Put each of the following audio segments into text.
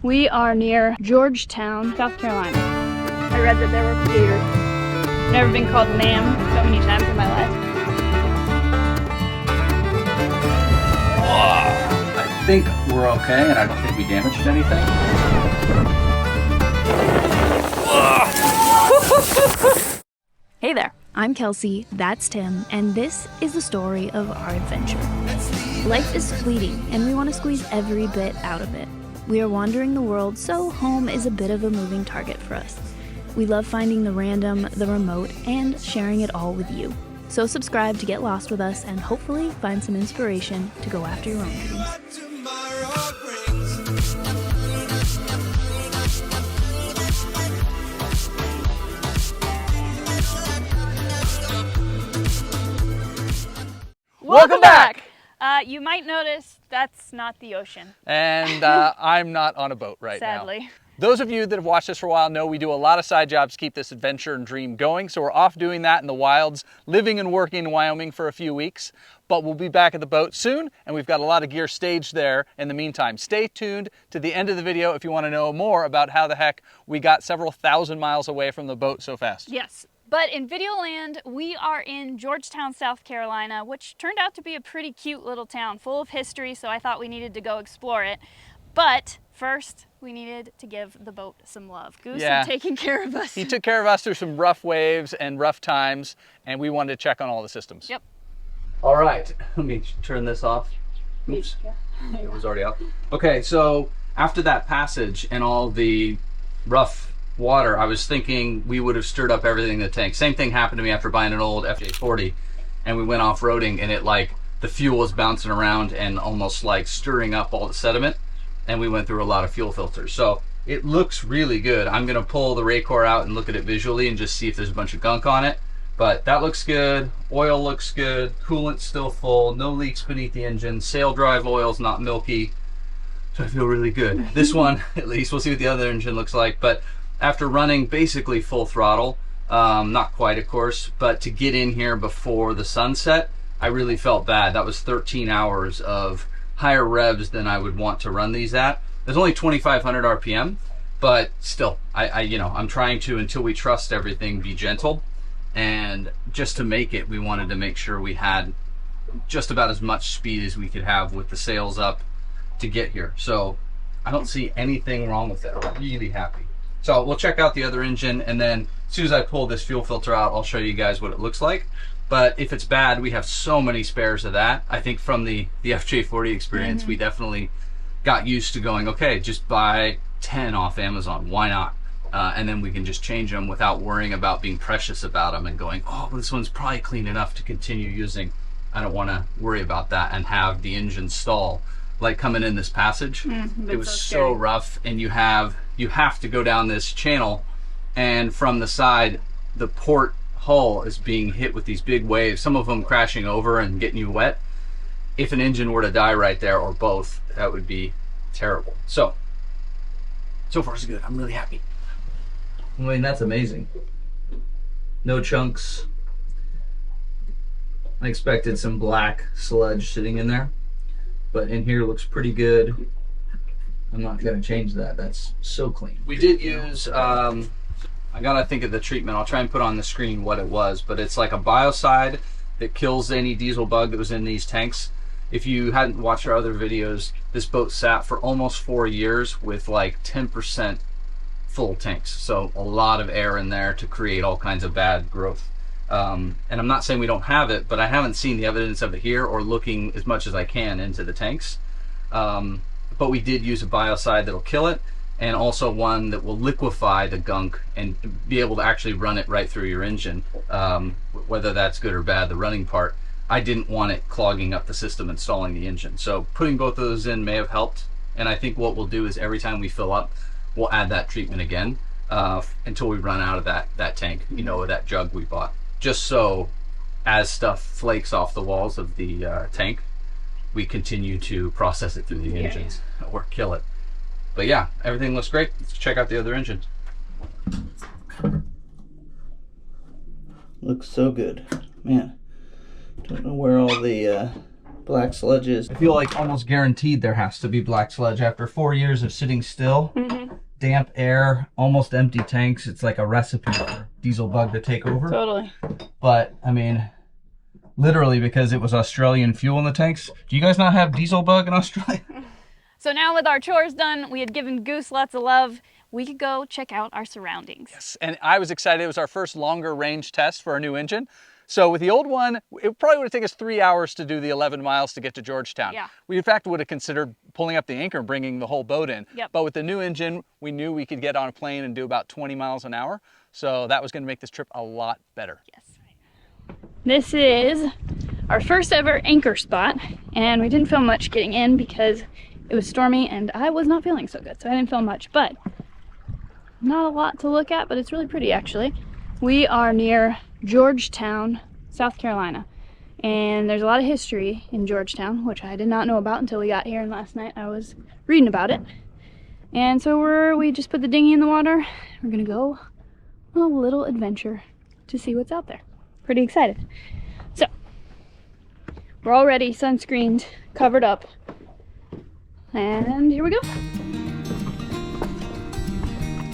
We are near Georgetown, South Carolina. I read that there were gators. Never been called ma'am so many times in my life. I think we're okay, and I don't think we damaged anything. Hey there, I'm Kelsey, that's Tim, and this is the story of our adventure. Life is fleeting, and we want to squeeze every bit out of it. We are wandering the world, so home is a bit of a moving target for us. We love finding the random, the remote, and sharing it all with you. So subscribe to get lost with us and hopefully find some inspiration to go after your own dreams. Welcome back! You might notice that's not the ocean. And I'm not on a boat right now. Sadly. Those of you that have watched us for a while know we do a lot of side jobs to keep this adventure and dream going. So we're off doing that in the wilds, living and working in Wyoming for a few weeks. But we'll be back at the boat soon, and we've got a lot of gear staged there in the meantime. Stay tuned to the end of the video if you want to know more about how the heck we got several thousand miles away from the boat so fast. Yes. But in Videoland, we are in Georgetown, South Carolina, which turned out to be a pretty cute little town full of history, so I thought we needed to go explore it. But first, we needed to give the boat some love. Goose had taken care of us. He took care of us through some rough waves and rough times, and we wanted to check on all the systems. Yep. All right, let me turn this off. Oops, it was already off. Okay, so after that passage and all the rough water, I was thinking we would have stirred up everything in the tank. Same thing happened to me after buying an old FJ40, and we went off-roading, and the fuel was bouncing around and almost like stirring up all the sediment, and we went through a lot of fuel filters. So it looks really good. I'm gonna pull the Raycor out and look at it visually and just see if there's a bunch of gunk on it. But that looks good, oil looks good, coolant's still full, no leaks beneath the engine, sail drive oil's not milky, so I feel really good. This one, at least, we'll see what the other engine looks like, but after running basically full throttle, not quite of course, but to get in here before the sunset, I really felt bad. That was 13 hours of higher revs than I would want to run these at. There's only 2,500 RPM, but still, I'm trying to, until we trust everything, be gentle. And just to make it, we wanted to make sure we had just about as much speed as we could have with the sails up to get here. So I don't see anything wrong with it. I'm really happy. So we'll check out the other engine, and then as soon as I pull this fuel filter out, I'll show you guys what it looks like. But if it's bad, we have so many spares of that. I think from the FJ40 experience, we definitely got used to going, okay, just buy 10 off Amazon. Why not? And then we can just change them without worrying about being precious about them and going, oh, this one's probably clean enough to continue using. I don't want to worry about that and have the engine stall. Like coming in this passage, it was so rough, and you have to go down this channel, and from the side, the port hull is being hit with these big waves, some of them crashing over and getting you wet. If an engine were to die right there, or both, that would be terrible. So far so good. I'm really happy. I mean, that's amazing. No chunks. I expected some black sludge sitting in there, but in here looks pretty good. I'm not gonna change that. That's so clean. We did use, I gotta think of the treatment. I'll try and put on the screen what it was, but it's like a biocide that kills any diesel bug that was in these tanks. If you hadn't watched our other videos, this boat sat for almost 4 years with like 10% full tanks. So a lot of air in there to create all kinds of bad growth. And I'm not saying we don't have it, but I haven't seen the evidence of it here or looking as much as I can into the tanks. But we did use a biocide that'll kill it, and also one that will liquefy the gunk and be able to actually run it right through your engine. Whether that's good or bad, the running part, I didn't want it clogging up the system and stalling the engine. So putting both of those in may have helped. And I think what we'll do is every time we fill up, we'll add that treatment again until we run out of that tank, that jug we bought. Just so as stuff flakes off the walls of the tank, we continue to process it through the engines or kill it. But yeah, everything looks great. Let's check out the other engine. Looks so good. Man, don't know where all the black sludges. I feel like almost guaranteed there has to be black sludge after 4 years of sitting still. Damp air, almost empty tanks. It's like a recipe for diesel bug to take over. Totally. But I mean, literally, because it was Australian fuel in the tanks. Do you guys not have diesel bug in Australia? So now with our chores done, we had given Goose lots of love, we could go check out our surroundings. Yes, and I was excited. It was our first longer range test for our new engine. So with the old one, it probably would have taken us 3 hours to do the 11 miles to get to Georgetown. Yeah. We in fact would have considered pulling up the anchor and bringing the whole boat in. Yep. But with the new engine, we knew we could get on a plane and do about 20 miles an hour. So that was going to make this trip a lot better. Yes. This is our first ever anchor spot, and we didn't film much getting in because it was stormy and I was not feeling so good, so I didn't film much, but not a lot to look at, but it's really pretty actually. We are near Georgetown, South Carolina, and there's a lot of history in Georgetown, which I did not know about until we got here, and last night I was reading about it. And so we just put the dinghy in the water. We're gonna go on a little adventure to see what's out there. Pretty excited. So, we're all ready, sunscreened, covered up, and here we go.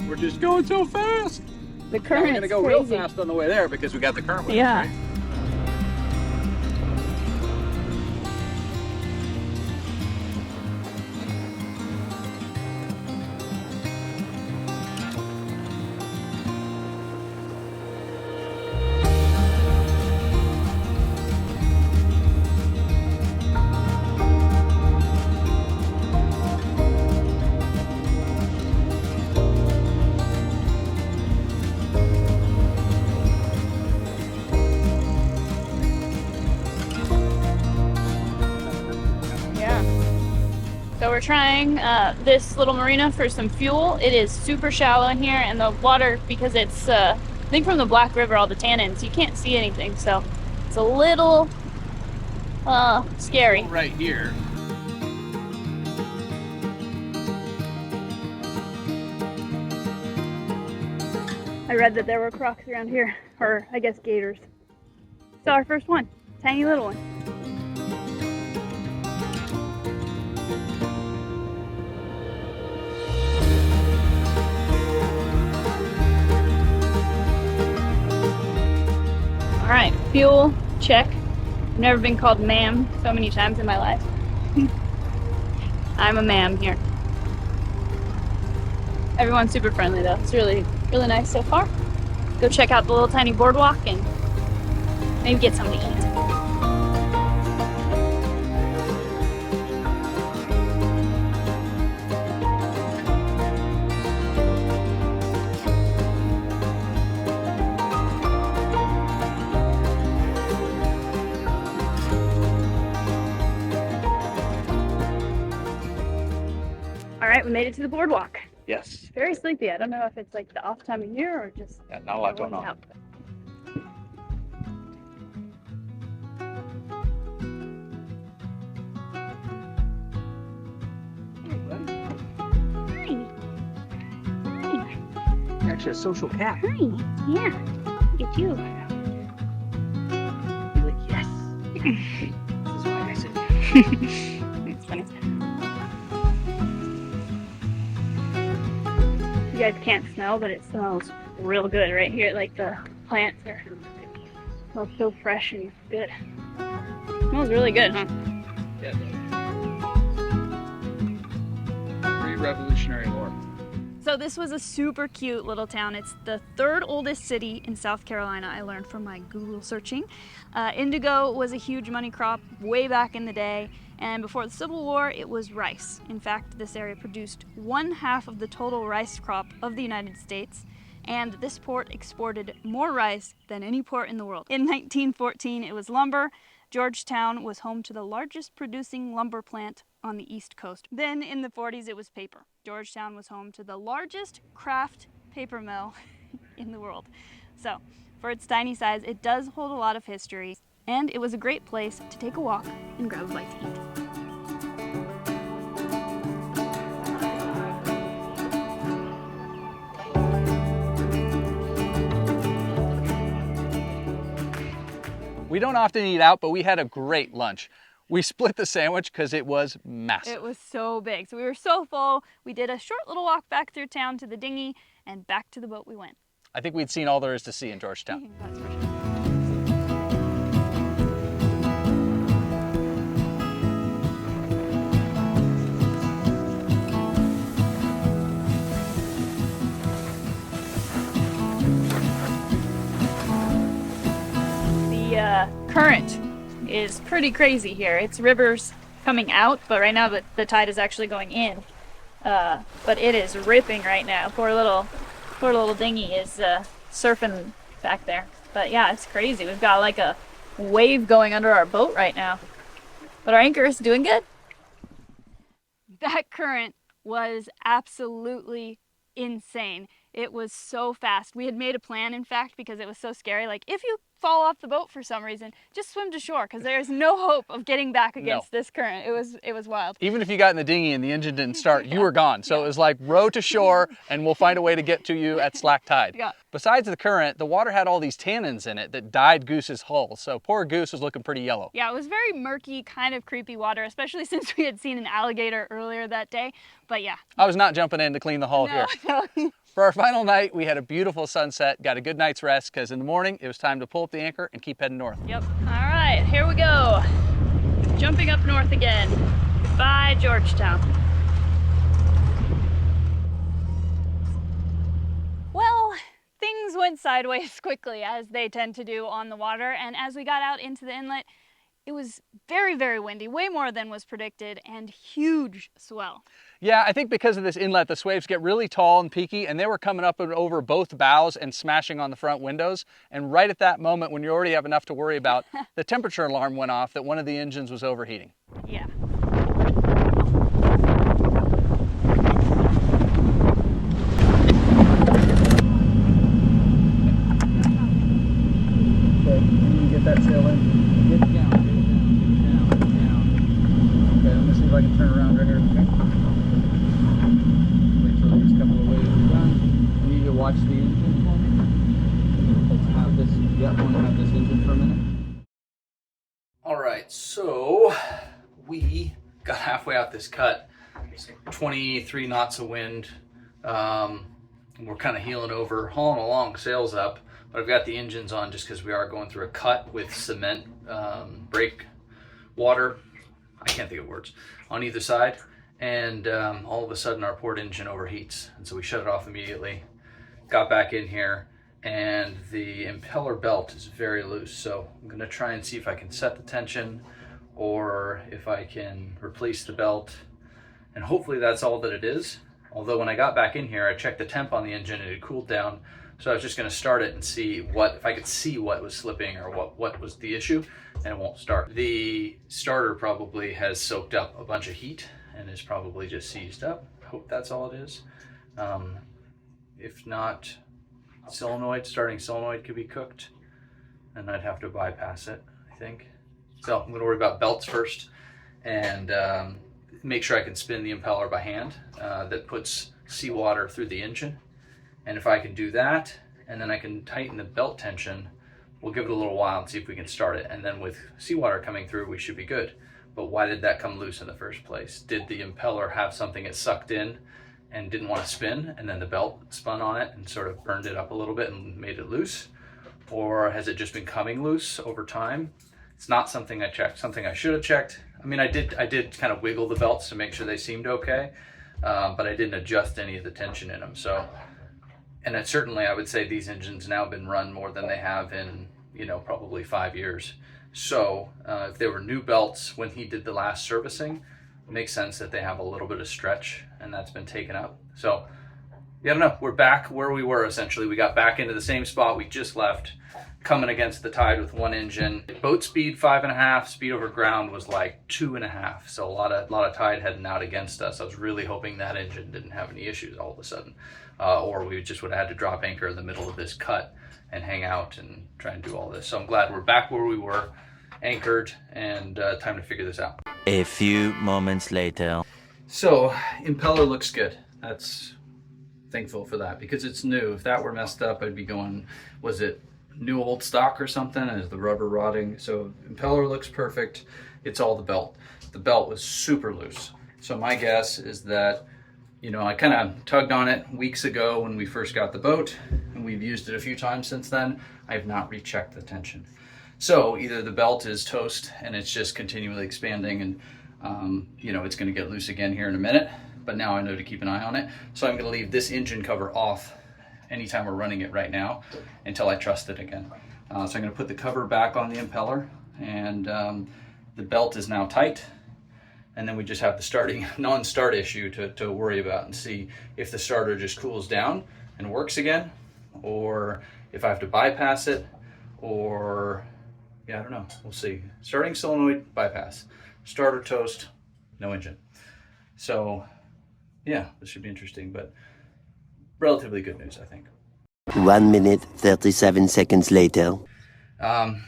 We're just going so fast. The Now current's we're going to go crazy. real fast on the way there because we got the current with us, Yeah. right? So we're trying this little marina for some fuel. It is super shallow in here, and the water, because it's I think from the Black River, all the tannins, you can't see anything, so it's a little scary. Right here. I read that there were crocs around here, or I guess gators. So our first one, tiny little one. All right, fuel check. I've never been called ma'am so many times in my life. I'm a ma'am here. Everyone's super friendly though. It's really nice so far. Go check out the little tiny boardwalk and maybe get something to eat. All right, we made it to the boardwalk. Yes. Very sleepy. I don't know if it's like the off time of year or just Yeah, not a lot going on. out. Hi. Hi. You're actually a social cat. Hi. Yeah. Look at you. You're like, yes. This is why I said It's funny. You guys can't smell, but it smells real good right here. Like the plants are smell so fresh and good. Smells really good, huh? yeah. Pre-Revolutionary War. So this was a super cute little town. It's the third oldest city in South Carolina, I learned from my Google searching. Indigo was a huge money crop way back in the day, and before the Civil War, it was rice. In fact, this area produced 1/2 of the total rice crop of the United States, and this port exported more rice than any port in the world. In 1914, it was lumber. Georgetown was home to the largest producing lumber plant on the East Coast. Then in the 40s, it was paper. Georgetown was home to the largest craft paper mill in the world. So, for its tiny size, it does hold a lot of history, and it was a great place to take a walk and grab a bite to eat. We don't often eat out, but we had a great lunch. We split the sandwich because it was massive. It was so big. So we were so full. We did a short little walk back through town to the dinghy, and back to the boat we went. I think we'd seen all there is to see in Georgetown. That's for sure. The current is pretty crazy here. It's rivers coming out, but right now the tide is actually going in. But it is ripping right now. Poor little dinghy is surfing back there. But yeah, it's crazy. We've got like a wave going under our boat right now. But our anchor is doing good. That current was absolutely insane. It was so fast. We had made a plan, in fact, because it was so scary. Like, if you fall off the boat for some reason, just swim to shore, because there's no hope of getting back against this current. It was wild. Even if you got in the dinghy and the engine didn't start, you were gone. So it was like row to shore and we'll find a way to get to you at slack tide. Yeah. Besides the current, the water had all these tannins in it that dyed Goose's hull. So poor Goose was looking pretty yellow. Yeah, it was very murky, kind of creepy water, especially since we had seen an alligator earlier that day. But yeah. I was not jumping in to clean the hull here. No. For our final night, we had a beautiful sunset, got a good night's rest, because in the morning, it was time to pull up the anchor and keep heading north. Yep. All right, here we go. Jumping up north again. Goodbye, Georgetown. Well, things went sideways quickly, as they tend to do on the water, and as we got out into the inlet, it was very, very windy, way more than was predicted, and huge swell. Yeah, I think because of this inlet, the waves get really tall and peaky, and they were coming up and over both bows and smashing on the front windows. And right at that moment, when you already have enough to worry about, the temperature alarm went off that one of the engines was overheating. Yeah. Okay, you can get that sail in. Get down. Okay, let me see if I can turn around right here. Okay. Wait till these couple of waves are done. I need to watch the engine for me. Let's have this. Yeah, I want to have this engine for a minute. All right, so we got halfway out this cut. It's 23 knots of wind. We're kind of heeling over, hauling along, sails up. But I've got the engines on just because we are going through a cut with cement, brake, water, I can't think of words, on either side. And all of a sudden our port engine overheats. And so we shut it off immediately, got back in here, and the impeller belt is very loose. So I'm gonna try and see if I can set the tension or if I can replace the belt. And hopefully that's all that it is. Although when I got back in here, I checked the temp on the engine and it had cooled down. So I was just going to start it and see if I could see what was slipping or what was the issue, and it won't start. The starter probably has soaked up a bunch of heat and is probably just seized up. Hope that's all it is. If not, starting solenoid could be cooked, and I'd have to bypass it, I think. So I'm going to worry about belts first and make sure I can spin the impeller by hand that puts seawater through the engine. And if I can do that, and then I can tighten the belt tension, we'll give it a little while and see if we can start it. And then with seawater coming through, we should be good. But why did that come loose in the first place? Did the impeller have something it sucked in and didn't want to spin, and then the belt spun on it and sort of burned it up a little bit and made it loose? Or has it just been coming loose over time? It's not something I checked, something I should have checked. I mean, I did kind of wiggle the belts to make sure they seemed okay, but I didn't adjust any of the tension in them. So. And certainly I would say these engines now have been run more than they have in, probably 5 years. So if they were new belts when he did the last servicing, it makes sense that they have a little bit of stretch, and that's been taken up. So, yeah, I don't know, we're back where we were essentially. We got back into the same spot we just left, coming against the tide with one engine. Boat speed 5.5, speed over ground was like 2.5. So a lot of tide heading out against us. I was really hoping that engine didn't have any issues all of a sudden. Or we just would have had to drop anchor in the middle of this cut and hang out and try and do all this. So I'm glad we're back where we were, anchored, and time to figure this out. A few moments later. So impeller looks good. That's thankful for that because it's new. If that were messed up, I'd be going, was it new old stock or something. Is the rubber rotting? So impeller looks perfect. It's all the belt. The belt was super loose. So my guess is that, you know, I kind of tugged on it weeks ago when we first got the boat, and we've used it a few times since then. I have not rechecked the tension. So either the belt is toast and it's just continually expanding, and you know, it's going to get loose again here in a minute, but now I know to keep an eye on it. So I'm going to leave this engine cover off anytime we're running it right now until I trust it again. So I'm going to put the cover back on the impeller, and the belt is now tight. And then we just have the non-start issue to worry about, and see if the starter just cools down and works again, or if I have to bypass it, or yeah, I don't know. We'll see. Starting solenoid, bypass. Starter toast, no engine. So yeah, this should be interesting, but relatively good news, I think. 1 minute, 37 seconds later.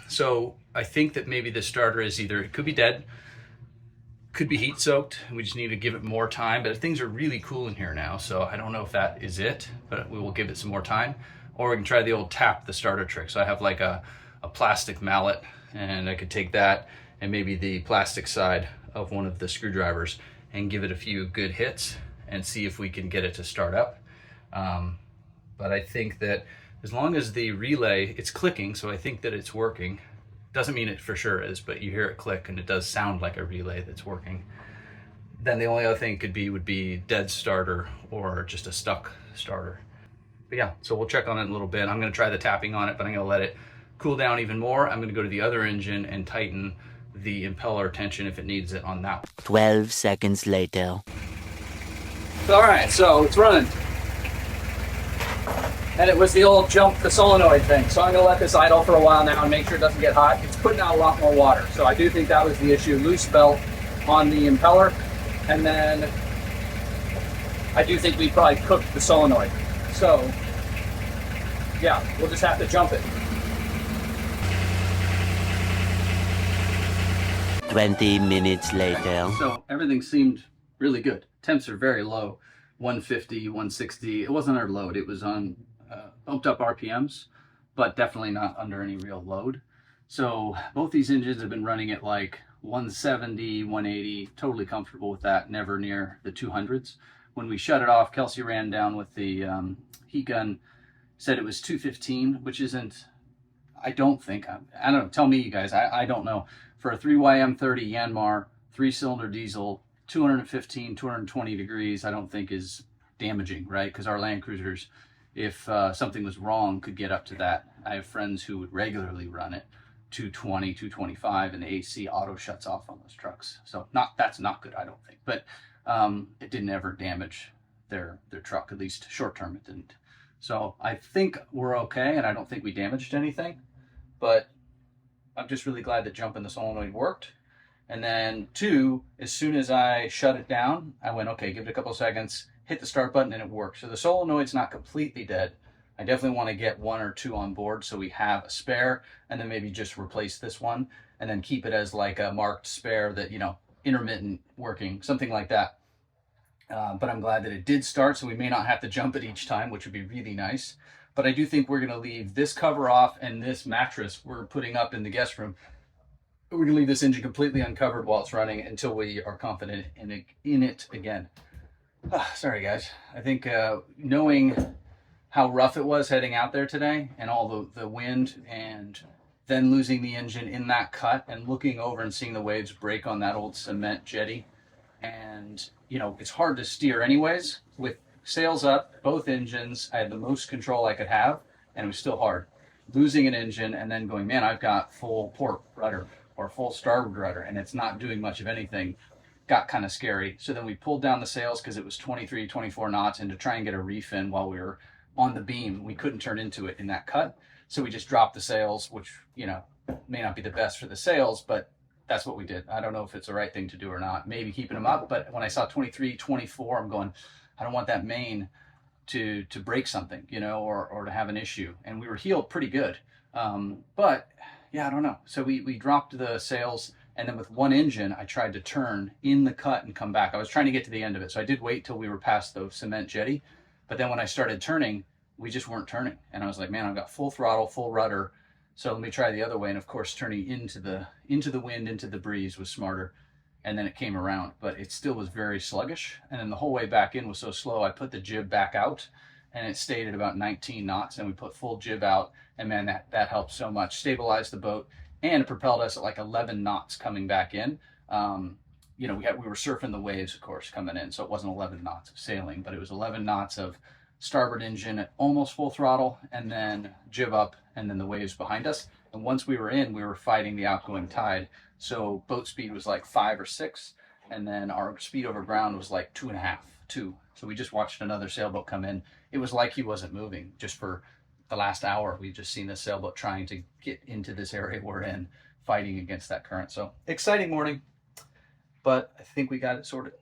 So I think that maybe the starter is either, it could be dead, could be heat soaked. We just need to give it more time, but things are really cool in here now. So I don't know if that is it, but we will give it some more time. Or we can try the old tap the starter trick. So I have like a plastic mallet, and I could take that and maybe the plastic side of one of the screwdrivers and give it a few good hits and see if we can get it to start up. But I think that as long as the relay, it's clicking, so I think that it's working. Doesn't mean it for sure is, but you hear it click and it does sound like a relay that's working. Then the only other thing would be dead starter or just a stuck starter. But yeah, so we'll check on it in a little bit. I'm gonna try the tapping on it, but I'm gonna let it cool down even more. I'm gonna go to the other engine and tighten the impeller tension if it needs it on that. 12 seconds later. All right, so it's running. And it was the old jump the solenoid thing. So I'm gonna let this idle for a while now and make sure it doesn't get hot. It's putting out a lot more water. So I do think that was the issue. Loose belt on the impeller. And then I do think we probably cooked the solenoid. So yeah, we'll just have to jump it. 20 minutes later. So everything seemed really good. Temps are very low, 150, 160. It wasn't under load. It was on bumped up RPMs, but definitely not under any real load. So both these engines have been running at like 170, 180, totally comfortable with that, never near the 200s. When we shut it off, Kelsey ran down with the heat gun, said it was 215, which isn't, I don't think, I don't know, tell me you guys, I don't know. For a 3YM30 Yanmar, 3-cylinder diesel, 215, 220 degrees, I don't think is damaging, right? Because our Land Cruisers, if something was wrong, could get up to that. I have friends who would regularly run it 220, 225, and the AC auto shuts off on those trucks. So that's not good, I don't think. But it didn't ever damage their truck, at least short term it didn't. So I think we're okay, and I don't think we damaged anything. But I'm just really glad that jumping the solenoid worked. And then two, as soon as I shut it down, I went, okay, give it a couple of seconds, hit the start button, and it worked. So the solenoid's not completely dead. I definitely want to get one or two on board so we have a spare, and then maybe just replace this one and then keep it as like a marked spare that, you know, intermittent working, something like that. But I'm glad that it did start, so we may not have to jump it each time, which would be really nice. But I do think we're going to leave this cover off, and this mattress we're putting up in the guest room, we're going to leave this engine completely uncovered while it's running until we are confident in it again. Sorry, guys. I think knowing how rough it was heading out there today, and all the wind, and then losing the engine in that cut, and looking over and seeing the waves break on that old cement jetty, and you know, it's hard to steer anyways. With sails up, both engines, I had the most control I could have, and it was still hard. Losing an engine and then going, man, I've got full port rudder or full starboard rudder, and it's not doing much of anything, got kind of scary. So then we pulled down the sails because it was 23, 24 knots, and to try and get a reef in while we were on the beam, we couldn't turn into it in that cut. So we just dropped the sails, which, you know, may not be the best for the sails, but that's what we did. I don't know if it's the right thing to do or not. Maybe keeping them up, but when I saw 23, 24, I'm going, I don't want that main to break something, you know, or to have an issue. And we were heeled pretty good. But yeah, I don't know. So we dropped the sails, and then with one engine, I tried to turn in the cut and come back. I was trying to get to the end of it. So I did wait till we were past the cement jetty. But then when I started turning, we just weren't turning. And I was like, man, I've got full throttle, full rudder. So let me try the other way. And of course, turning into the wind, into the breeze was smarter. And then it came around, but it still was very sluggish. And then the whole way back in was so slow, I put the jib back out and it stayed at about 19 knots, and we put full jib out, and man, that helped so much. Stabilized the boat, and it propelled us at like 11 knots coming back in. You know, we were surfing the waves, of course, coming in, so it wasn't 11 knots of sailing, but it was 11 knots of starboard engine at almost full throttle, and then jib up, and then the waves behind us. And once we were in, we were fighting the outgoing tide. So boat speed was like 5 or 6, and then our speed over ground was like 2.5, 2. So we just watched another sailboat come in. It was like he wasn't moving. Just for the last hour, we've just seen this sailboat trying to get into this area we're in, fighting against that current. So exciting morning, but I think we got it sorted.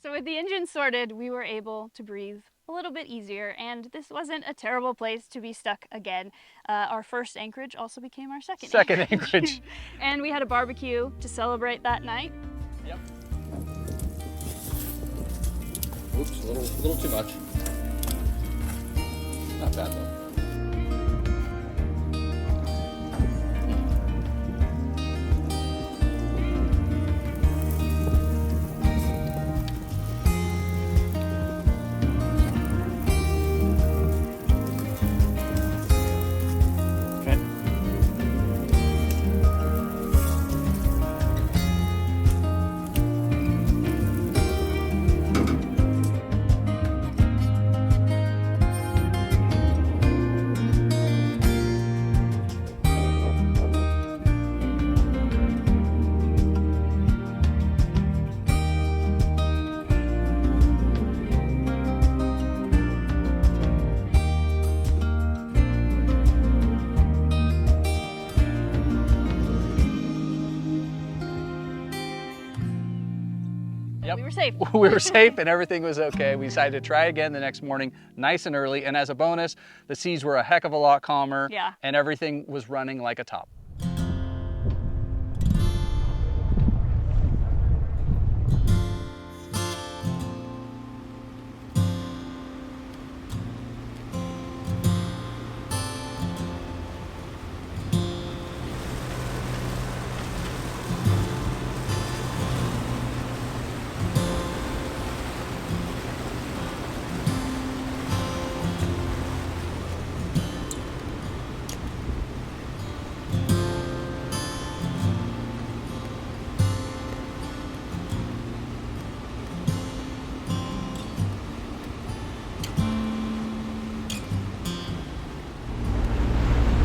So with the engine sorted, we were able to breathe a little bit easier, and this wasn't a terrible place to be stuck again. Our first anchorage also became our second anchorage. And we had a barbecue to celebrate that night. Yep. Oops, a little too much. Not bad though. Yep. We were safe. We were safe and everything was okay. We decided to try again the next morning, nice and early. And as a bonus, the seas were a heck of a lot calmer. Yeah. And everything was running like a top.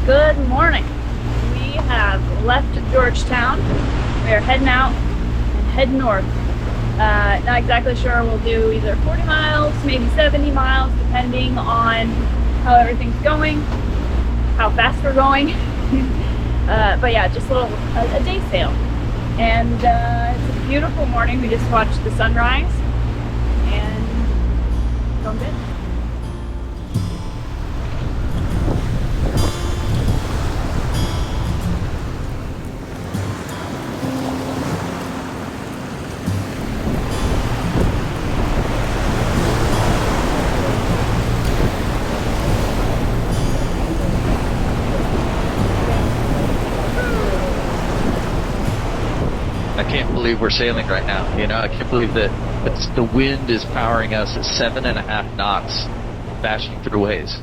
Good morning. We have left Georgetown. We are heading out and heading north. Not exactly sure. We'll do either 40 miles, maybe 70 miles, depending on how everything's going, how fast we're going. But yeah, just a day sail. And it's a beautiful morning. We just watched the sunrise and going good. I can't believe we're sailing right now. You know, I can't believe that the wind is powering us at 7.5 knots, bashing through waves.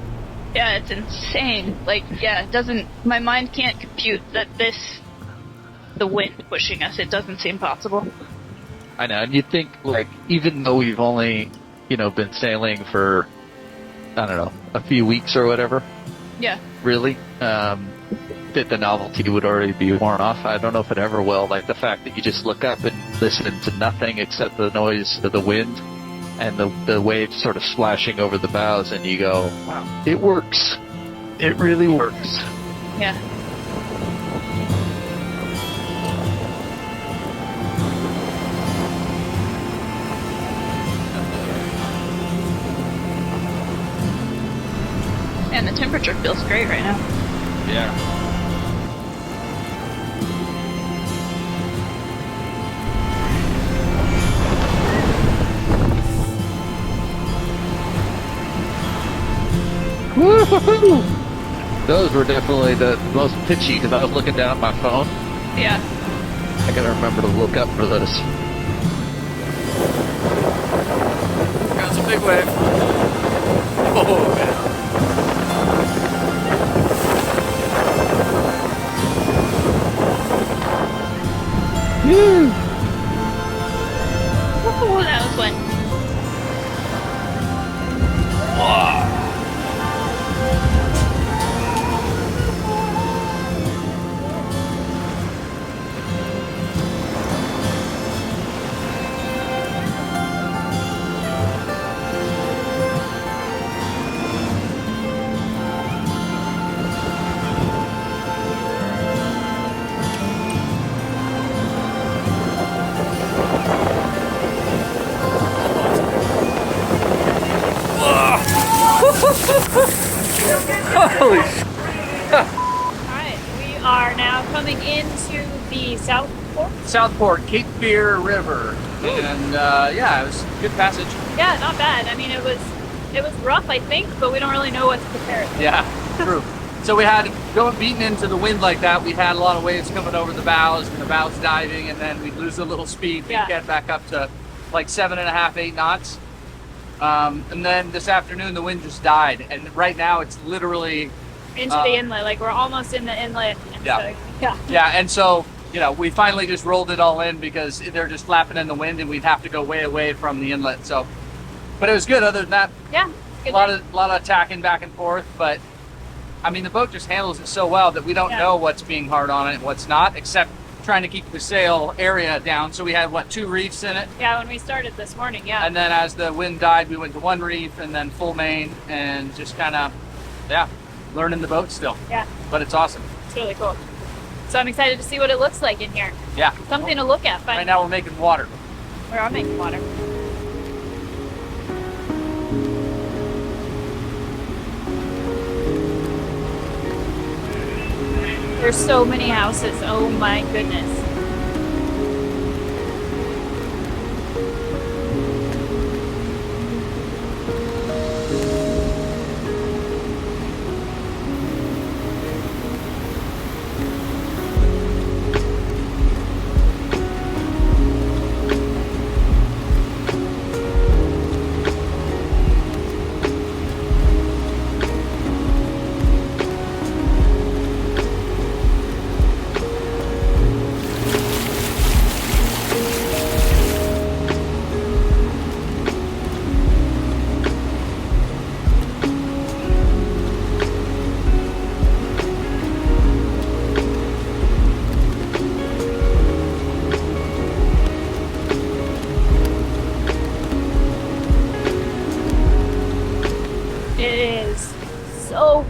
Yeah, it's insane. Like, yeah, it doesn't, my mind can't compute that the wind pushing us, it doesn't seem possible. I know, and you'd think, like, even though we've only, been sailing for, I don't know, a few weeks or whatever. Yeah. Really, that the novelty would already be worn off. I don't know if it ever will. Like the fact that you just look up and listen to nothing except the noise of the wind and the waves sort of splashing over the bows, and you go, wow, it works. It really works. Yeah. And the temperature feels great right now. Yeah. Woo-hoo-hoo! Those were definitely the most pitchy because I was looking down at my phone. Yeah. I gotta remember to look up for those. That's a big wave. Oh, man. Oh, that was wet. Holy sh! Alright, we are now coming into the South Port. Southport, Cape Fear River. And yeah, it was a good passage. Yeah, not bad. I mean, it was rough, I think, but we don't really know what to compare it to. Yeah, true. So we had, going beaten into the wind like that, we had a lot of waves coming over the bows and the bows diving, and then we'd lose a little speed. We'd get back up to like 7.5, 8 knots. And then this afternoon, the wind just died. And right now it's literally Into the inlet, like we're almost in the inlet. And Yeah. So, yeah. Yeah, and so, you know, we finally just rolled it all in because they're just flapping in the wind and we'd have to go way away from the inlet. So, but it was good other than that. Yeah. A lot of tacking back and forth, but I mean, the boat just handles it so well that we don't know what's being hard on it and what's not, except trying to keep the sail area down. So we had, what, 2 reefs in it? Yeah, when we started this morning, yeah. And then as the wind died, we went to 1 reef and then full main and just kind of, learning the boat still. Yeah. But it's awesome. It's really cool. So I'm excited to see what it looks like in here. Yeah. Something to look at. Right now we're making water. We are making water. There's so many houses. Oh my goodness.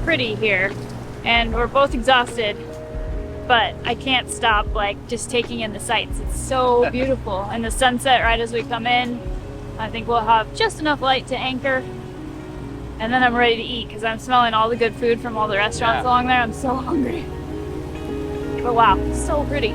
Pretty here, and we're both exhausted, but I can't stop like just taking in the sights. It's so beautiful, and the sunset right as we come in. I think we'll have just enough light to anchor, and then I'm ready to eat because I'm smelling all the good food from all the restaurants along there. I'm so hungry, but wow, so pretty.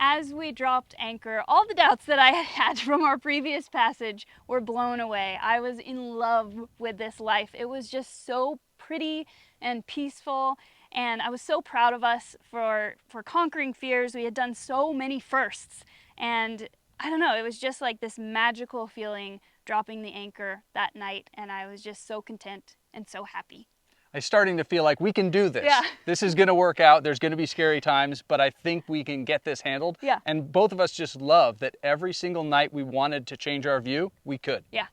As we dropped anchor, all the doubts that I had from our previous passage were blown away. I was in love with this life. It was just so pretty and peaceful, and I was so proud of us for conquering fears. We had done so many firsts, and I don't know, it was just like this magical feeling dropping the anchor that night, and I was just so content and so happy. I'm starting to feel like we can do this. Yeah. This is gonna work out. There's gonna be scary times, but I think we can get this handled. Yeah. And both of us just love that every single night we wanted to change our view, we could. Yeah.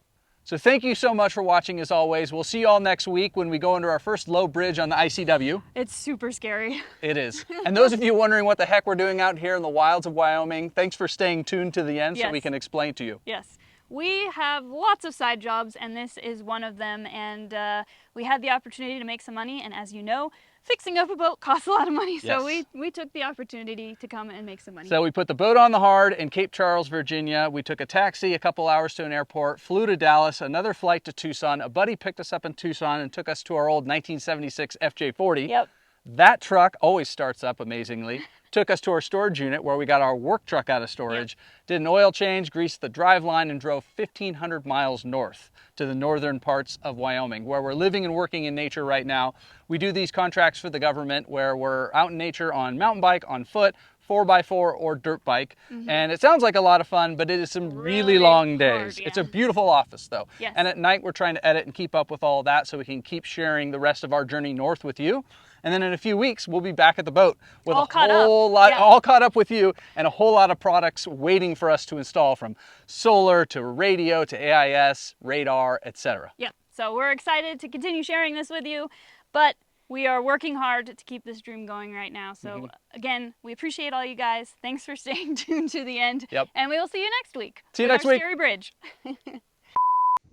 So thank you so much for watching as always. We'll see you all next week when we go under our first low bridge on the ICW. It's super scary. It is. And those of you wondering what the heck we're doing out here in the wilds of Wyoming, thanks for staying tuned to the end so Yes. we can explain to you. Yes. We have lots of side jobs, and this is one of them, and we had the opportunity to make some money, and as you know, fixing up a boat costs a lot of money, so Yes. we took the opportunity to come and make some money. So we put the boat on the hard in Cape Charles, Virginia. We took a taxi a couple hours to an airport, flew to Dallas, another flight to Tucson. A buddy picked us up in Tucson and took us to our old 1976 FJ40. Yep. That truck always starts up amazingly. Took us to our storage unit where we got our work truck out of storage, did an oil change, greased the drive line, and drove 1,500 miles north to the northern parts of Wyoming, where we're living and working in nature right now. We do these contracts for the government where we're out in nature on mountain bike, on foot, 4x4 or dirt bike. And it sounds like a lot of fun, but it is some really long days. hard, It's yeah. a beautiful office though. Yes. And at night we're trying to edit and keep up with all that so we can keep sharing the rest of our journey north with you. And then in a few weeks, we'll be back at the boat with All a caught up. whole lot, Yeah. all caught up with you, and a whole lot of products waiting for us to install, from solar to radio to AIS, radar, etc. Yeah, so we're excited to continue sharing this with you, but we are working hard to keep this dream going right now. So again, we appreciate all you guys. Thanks for staying tuned to the end. Yep. And we will see you next week. See you with next our week. Scary Bridge.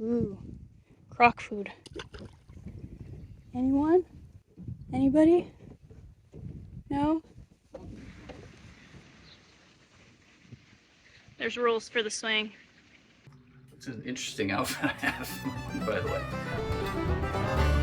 Ooh, croc food. Anyone? Anybody? No? There's rules for the swing. It's an interesting outfit I have, by the way.